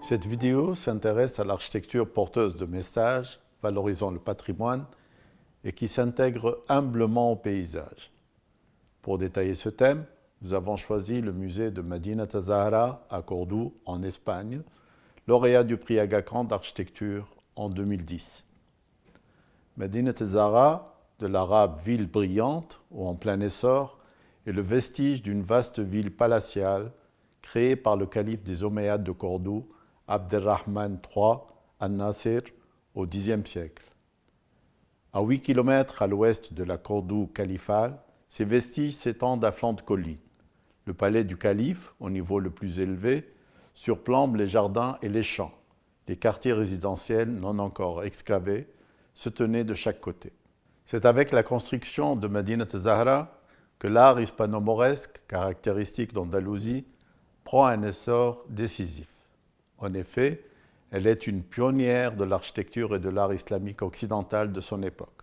Cette vidéo s'intéresse à l'architecture porteuse de messages, valorisant le patrimoine et qui s'intègre humblement au paysage. Pour détailler ce thème, nous avons choisi le musée de Medinat Zahra à Cordoue, en Espagne, lauréat du prix Aga Khan d'architecture en 2010. Medinat Zahra, de l'arabe ville brillante ou en plein essor, est le vestige d'une vaste ville palatiale créée par le calife des Omeyyades de Cordoue, Abderrahman III al-Nasir, au Xe siècle. À 8 km à l'ouest de la Cordoue califale, ces vestiges s'étendent à flanc de colline. Le palais du calife, au niveau le plus élevé, surplombe les jardins et les champs. Les quartiers résidentiels non encore excavés se tenaient de chaque côté. C'est avec la construction de Medinat Zahra que l'art hispano-mauresque, caractéristique d'Andalousie, prend un essor décisif. En effet, elle est une pionnière de l'architecture et de l'art islamique occidental de son époque,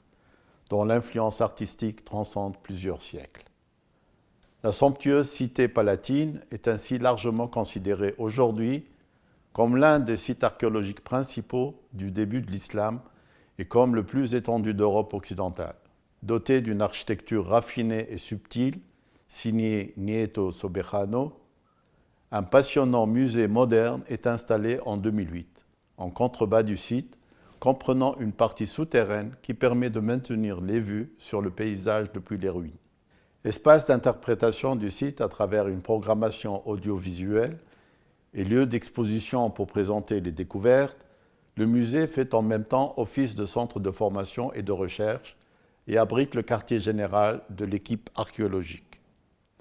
dont l'influence artistique transcende plusieurs siècles. La somptueuse cité palatine est ainsi largement considérée aujourd'hui comme l'un des sites archéologiques principaux du début de l'islam et comme le plus étendu d'Europe occidentale. Dotée d'une architecture raffinée et subtile, signée Nieto Sobejano, un passionnant musée moderne est installé en 2008, en contrebas du site, comprenant une partie souterraine qui permet de maintenir les vues sur le paysage depuis les ruines. Espace d'interprétation du site à travers une programmation audiovisuelle et lieu d'exposition pour présenter les découvertes, le musée fait en même temps office de centre de formation et de recherche et abrite le quartier général de l'équipe archéologique.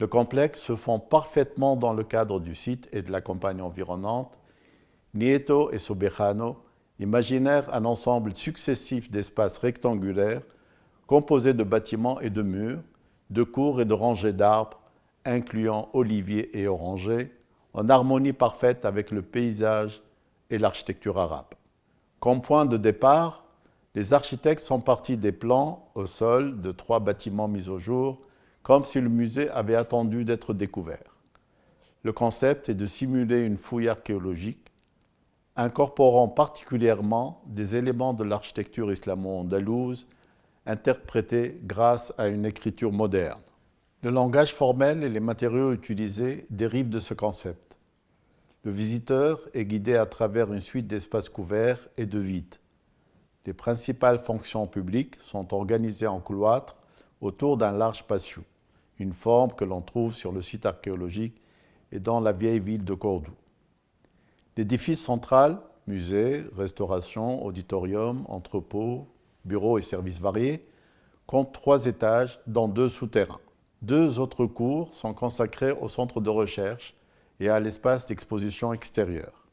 Le complexe se fond parfaitement dans le cadre du site et de la campagne environnante. Nieto et Sobejano imaginèrent un ensemble successif d'espaces rectangulaires composés de bâtiments et de murs, de cours et de rangées d'arbres, incluant oliviers et orangers, en harmonie parfaite avec le paysage et l'architecture arabe. Comme point de départ, les architectes sont partis des plans au sol de 3 bâtiments mis au jour, comme si le musée avait attendu d'être découvert. Le concept est de simuler une fouille archéologique, incorporant particulièrement des éléments de l'architecture islamo-andalouse interprétés grâce à une écriture moderne. Le langage formel et les matériaux utilisés dérivent de ce concept. Le visiteur est guidé à travers une suite d'espaces couverts et de vides. Les principales fonctions publiques sont organisées en cloîtres autour d'un large patio, une forme que l'on trouve sur le site archéologique et dans la vieille ville de Cordoue. L'édifice central, musée, restauration, auditorium, entrepôt, bureaux et services variés, compte 3 étages dont 2 souterrains. 2 autres cours sont consacrés au centre de recherche et à l'espace d'exposition extérieur.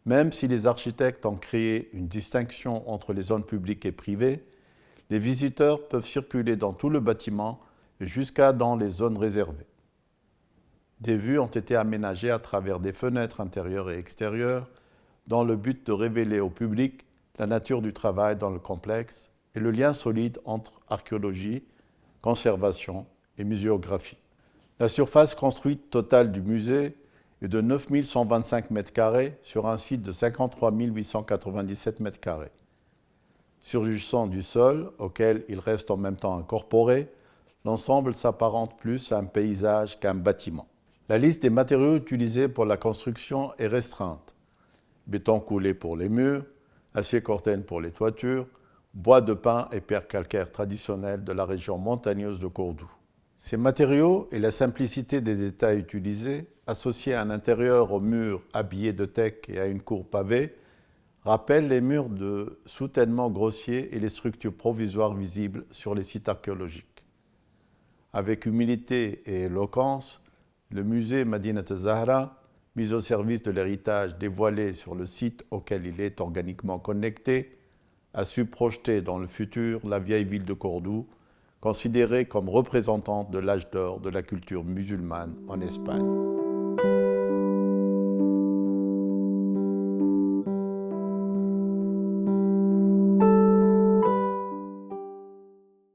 Même si les architectes ont créé une distinction entre les zones publiques et privées, les visiteurs peuvent circuler dans tout le bâtiment et jusqu'à dans les zones réservées. Des vues ont été aménagées à travers des fenêtres intérieures et extérieures dans le but de révéler au public la nature du travail dans le complexe et le lien solide entre archéologie, conservation et muséographie. La surface construite totale du musée est de 9 125 m² sur un site de 53 897 m². Surgissant du sol, auquel il reste en même temps incorporé, l'ensemble s'apparente plus à un paysage qu'à un bâtiment. La liste des matériaux utilisés pour la construction est restreinte. Béton coulé pour les murs, acier corten pour les toitures, bois de pin et pierres calcaires traditionnelles de la région montagneuse de Cordoue. Ces matériaux et la simplicité des détails utilisés, associés à un intérieur aux murs habillés de teck et à une cour pavée, rappellent les murs de soutènement grossier et les structures provisoires visibles sur les sites archéologiques. Avec humilité et éloquence, le musée Medinat Zahra, mis au service de l'héritage dévoilé sur le site auquel il est organiquement connecté, a su projeter dans le futur la vieille ville de Cordoue, considérée comme représentante de l'âge d'or de la culture musulmane en Espagne.